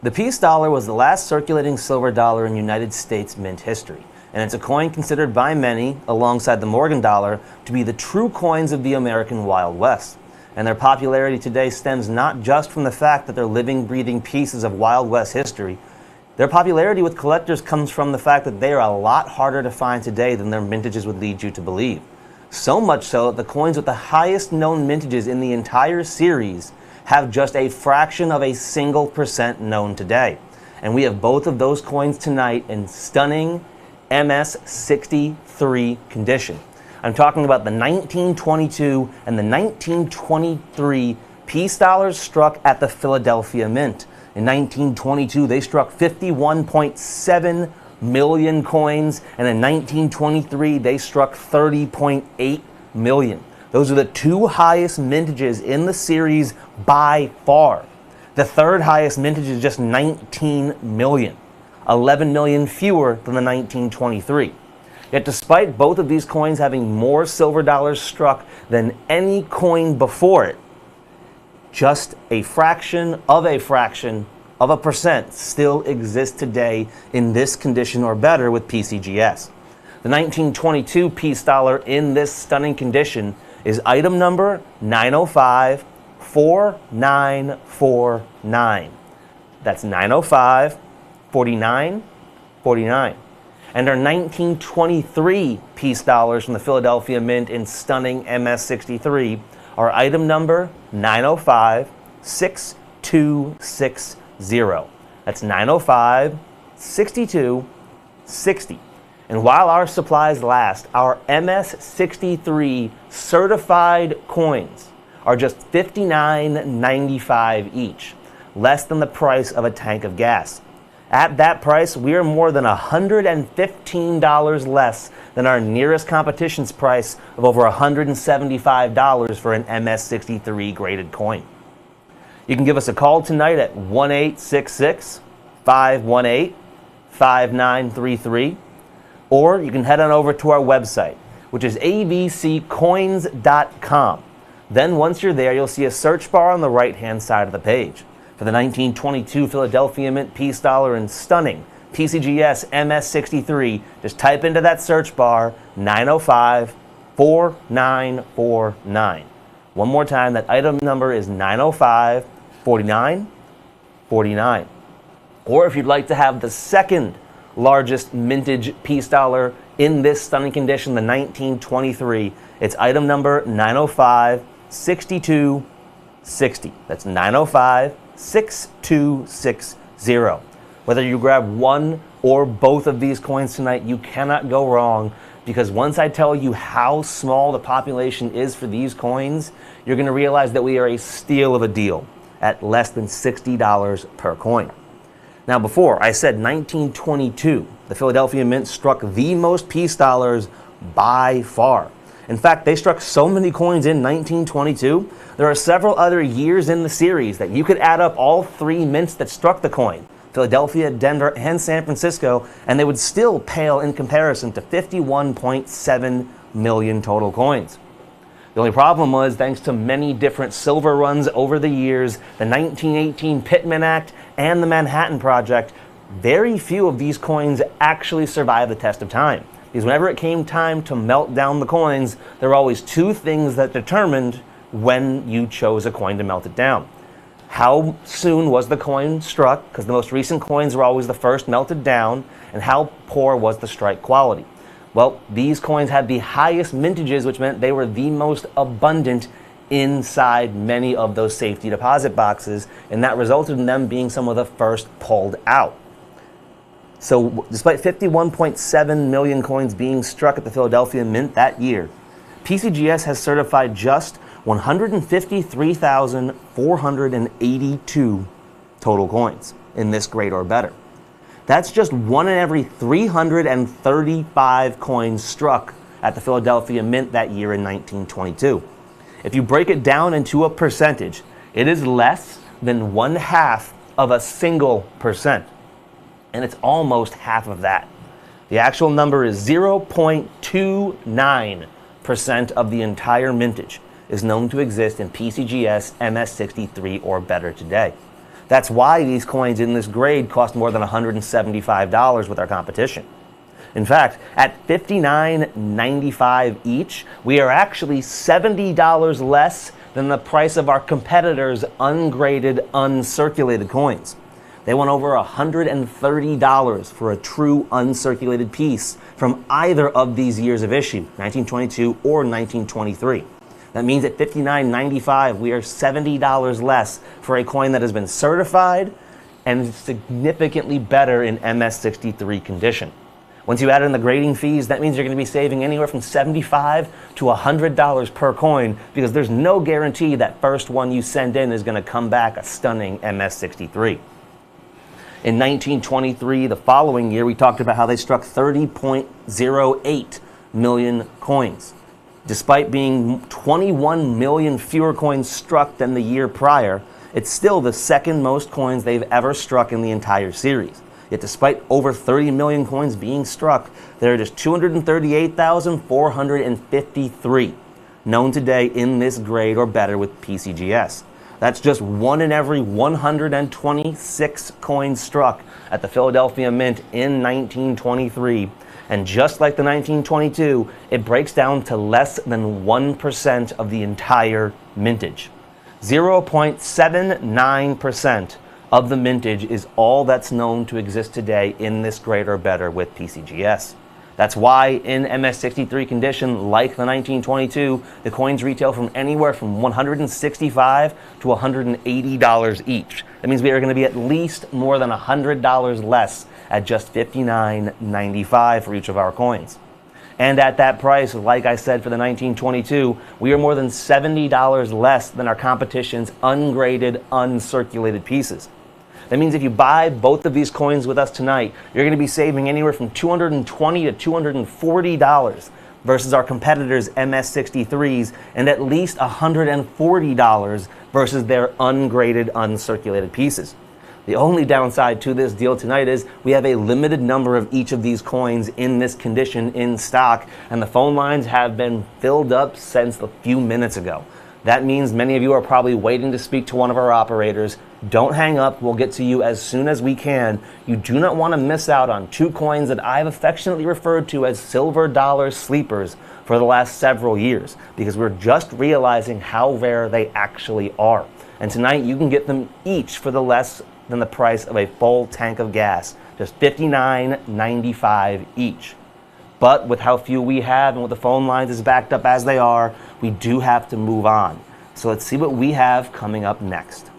The peace dollar was the last circulating silver dollar in United States mint history, and it's a coin considered by many, alongside the Morgan dollar, to be the true coins of the American Wild West. And their popularity today stems not just from the fact that they're living, breathing pieces of Wild West history. Their popularity with collectors comes from the fact that they are a lot harder to find today than their mintages would lead you to believe. So much so that the coins with the highest known mintages in the entire series have just a fraction of a single percent known today. And we have both of those coins tonight in stunning MS63 condition. I'm talking about the 1922 and the 1923 peace dollars struck at the Philadelphia Mint. In 1922, they struck 51.7 million coins, and in 1923, they struck 30.8 million. Those are the two highest mintages in the series by far. The third highest mintage is just 19 million, 11 million fewer than the 1923. Yet despite both of these coins having more silver dollars struck than any coin before it, just a fraction of a percent still exists today in this condition or better with PCGS. The 1922 peace dollar in this stunning condition is item number 9054949. That's 9054949. And our 1923 peace dollars from the Philadelphia Mint in stunning MS63 are item number 9056260. That's 9056260. And while our supplies last, our MS63 certified coins are just $59.95 each, less than the price of a tank of gas. At that price, we are more than $115 less than our nearest competition's price of over $175 for an MS63 graded coin. You can give us a call tonight at 1-866-518-5933. Or you can head on over to our website, which is abccoins.com. Then once you're there, you'll see a search bar on the right-hand side of the page. For the 1922 Philadelphia Mint peace dollar in stunning PCGS MS63, just type into that search bar 9054949. One more time, that item number is 9054949. Or if you'd like to have the second largest mintage peace dollar in this stunning condition, the 1923, it's item number 9056260. That's 9056260. Whether you grab one or both of these coins tonight, you cannot go wrong, because once I tell you how small the population is for these coins, you're going to realize that we are a steal of a deal at less than $60 per coin. Now, before I said 1922, the Philadelphia Mint struck the most peace dollars by far. In fact, they struck so many coins in 1922, there are several other years in the series that you could add up all three mints that struck the coin, Philadelphia, Denver, and San Francisco, and they would still pale in comparison to 51.7 million total coins. The only problem was, thanks to many different silver runs over the years, the 1918 Pittman Act, and the Manhattan Project, very few of these coins actually survived the test of time. Because whenever it came time to melt down the coins, there were always two things that determined when you chose a coin to melt it down. How soon was the coin struck, because the most recent coins were always the first melted down, and how poor was the strike quality. Well, these coins had the highest mintages, which meant they were the most abundant inside many of those safety deposit boxes, and that resulted in them being some of the first pulled out. So despite 51.7 million coins being struck at the Philadelphia Mint that year, PCGS has certified just 153,482 total coins in this grade or better. That's just one in every 335 coins struck at the Philadelphia Mint that year in 1922. If you break it down into a percentage, it is less than 1/2 of a single percent. And it's almost half of that. The actual number is 0.29% of the entire mintage is known to exist in PCGS MS63 or better today. That's why these coins in this grade cost more than $175 with our competition. In fact, at $59.95 each, we are actually $70 less than the price of our competitors' ungraded, uncirculated coins. They want over $130 for a true uncirculated piece from either of these years of issue, 1922 or 1923. That means at $59.95, we are $70 less for a coin that has been certified and significantly better in MS63 condition. Once you add in the grading fees, that means you're going to be saving anywhere from $75 to $100 per coin, because there's no guarantee that first one you send in is going to come back a stunning MS63. In 1923, the following year, we talked about how they struck 30.08 million coins. Despite being 21 million fewer coins struck than the year prior, it's still the second most coins they've ever struck in the entire series. Yet despite over 30 million coins being struck, there are just 238,453 known today in this grade or better with PCGS. That's just 1 in every 126 coins struck at the Philadelphia Mint in 1923. And just like the 1922, it breaks down to less than 1% of the entire mintage. 0.79% of the mintage is all that's known to exist today in this grade or better with PCGS. That's why in MS63 condition, like the 1922, the coins retail from anywhere from $165 to $180 each. That means we are going to be at least more than $100 less at just $59.95 for each of our coins. And at that price, like I said for the 1922, we are more than $70 less than our competition's ungraded, uncirculated pieces. That means if you buy both of these coins with us tonight, you're going to be saving anywhere from $220 to $240 versus our competitors' MS63s, and at least $140 versus their ungraded, uncirculated pieces. The only downside to this deal tonight is we have a limited number of each of these coins in this condition in stock, and the phone lines have been filled up since a few minutes ago. That means many of you are probably waiting to speak to one of our operators. Don't hang up. We'll get to you as soon as we can. You do not want to miss out on two coins that I've affectionately referred to as silver dollar sleepers for the last several years, because we're just realizing how rare they actually are. And tonight you can get them each for the less than the price of a full tank of gas, just $59.95 each. But with how few we have and with the phone lines as backed up as they are, we do have to move on. So let's see what we have coming up next.